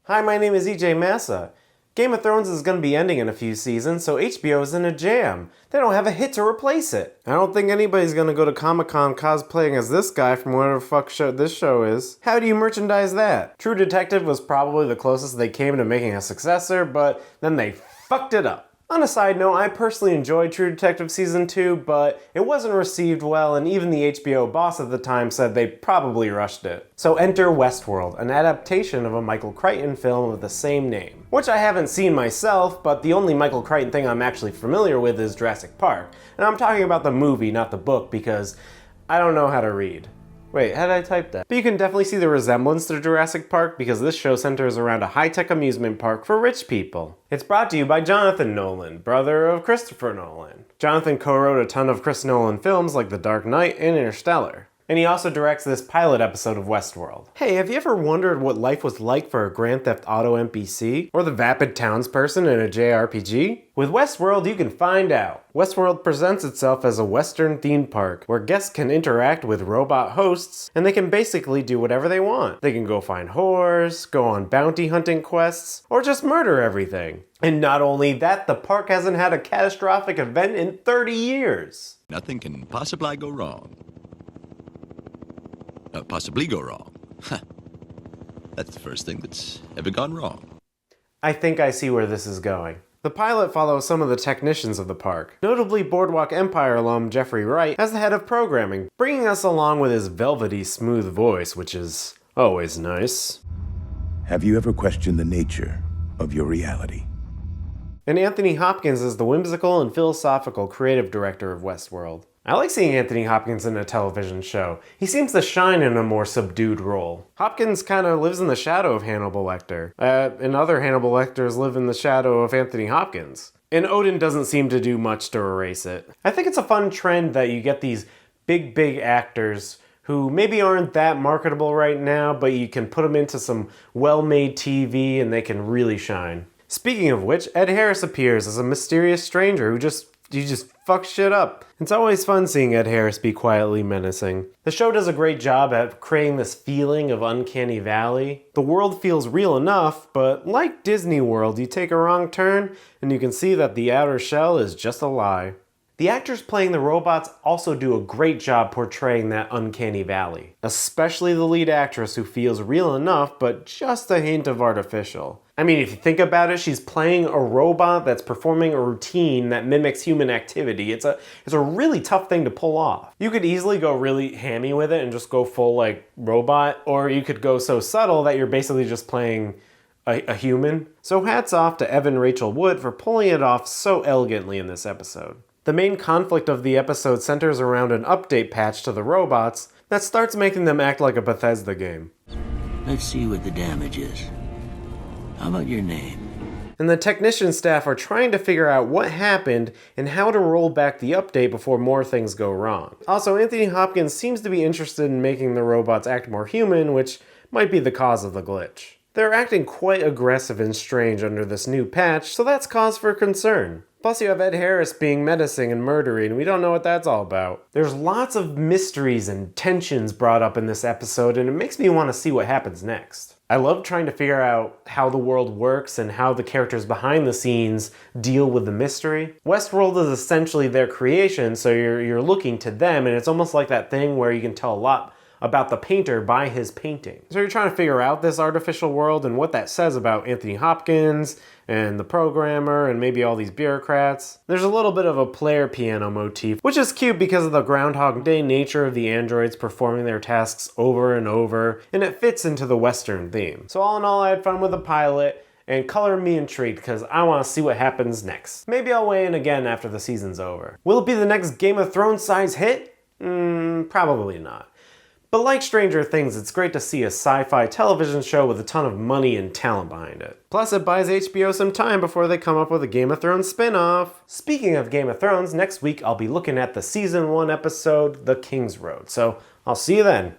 Hi, my name is EJ Massa. Game of Thrones is going to be ending in a few seasons, so HBO is in a jam. They don't have a hit to replace it. I don't think anybody's going to go to Comic-Con cosplaying as this guy from whatever the fuck this show is. How do you merchandise that? True Detective was probably the closest they came to making a successor, but then they fucked it up. On a side note, I personally enjoyed True Detective Season 2, but it wasn't received well, and even the HBO boss at the time said they probably rushed it. So enter Westworld, an adaptation of a Michael Crichton film of the same name, which I haven't seen myself, but the only Michael Crichton thing I'm actually familiar with is Jurassic Park. And I'm talking about the movie, not the book, because I don't know how to read. Wait, how did I type that? But you can definitely see the resemblance to Jurassic Park because this show centers around a high-tech amusement park for rich people. It's brought to you by Jonathan Nolan, brother of Christopher Nolan. Jonathan co-wrote a ton of Chris Nolan films like The Dark Knight and Interstellar. And he also directs this pilot episode of Westworld. Hey, have you ever wondered what life was like for a Grand Theft Auto NPC? Or the vapid townsperson in a JRPG? With Westworld, you can find out. Westworld presents itself as a Western themed park where guests can interact with robot hosts and they can basically do whatever they want. They can go find whores, go on bounty hunting quests, or just murder everything. And not only that, the park hasn't had a catastrophic event in 30 years. Nothing can possibly go wrong. Possibly go wrong. That's the first thing that's ever gone wrong. I think I see where this is going. The pilot follows some of the technicians of the park, notably Boardwalk Empire alum Jeffrey Wright as the head of programming, bringing us along with his velvety smooth voice, which is always nice. Have you ever questioned the nature of your reality? And Anthony Hopkins is the whimsical and philosophical creative director of Westworld. I like seeing Anthony Hopkins in a television show. He seems to shine in a more subdued role. Hopkins kind of lives in the shadow of Hannibal Lecter, and other Hannibal Lecters live in the shadow of Anthony Hopkins. And Odin doesn't seem to do much to erase it. I think it's a fun trend that you get these big actors who maybe aren't that marketable right now, but you can put them into some well-made TV and they can really shine. Speaking of which, Ed Harris appears as a mysterious stranger who just fucks shit up. It's always fun seeing Ed Harris be quietly menacing. The show does a great job at creating this feeling of uncanny valley. The world feels real enough, but like Disney World, you take a wrong turn and you can see that the outer shell is just a lie. The actors playing the robots also do a great job portraying that uncanny valley, especially the lead actress who feels real enough but just a hint of artificial. I mean, if you think about it, she's playing a robot that's performing a routine that mimics human activity. It's a really tough thing to pull off. You could easily go really hammy with it and just go full like robot, or you could go so subtle that you're basically just playing a human. So hats off to Evan Rachel Wood for pulling it off so elegantly in this episode. The main conflict of the episode centers around an update patch to the robots that starts making them act like a Bethesda game. Let's see what the damage is. How about your name? And the technician staff are trying to figure out what happened and how to roll back the update before more things go wrong. Also, Anthony Hopkins seems to be interested in making the robots act more human, which might be the cause of the glitch. They're acting quite aggressive and strange under this new patch, so that's cause for concern. Plus you have Ed Harris being menacing and murdery, and we don't know what that's all about. There's lots of mysteries and tensions brought up in this episode, and it makes me want to see what happens next. I love trying to figure out how the world works and how the characters behind the scenes deal with the mystery. Westworld is essentially their creation, so you're looking to them, and it's almost like that thing where you can tell a lot about the painter by his painting. So you're trying to figure out this artificial world and what that says about Anthony Hopkins and the programmer and maybe all these bureaucrats. There's a little bit of a player piano motif, which is cute because of the Groundhog Day nature of the androids performing their tasks over and over, and it fits into the Western theme. So all in all, I had fun with the pilot, and color me intrigued because I want to see what happens next. Maybe I'll weigh in again after the season's over. Will it be the next Game of Thrones size hit? Probably not. But like Stranger Things, it's great to see a sci-fi television show with a ton of money and talent behind it. Plus, it buys HBO some time before they come up with a Game of Thrones spin-off. Speaking of Game of Thrones, next week I'll be looking at the Season 1 episode, The King's Road. So, I'll see you then.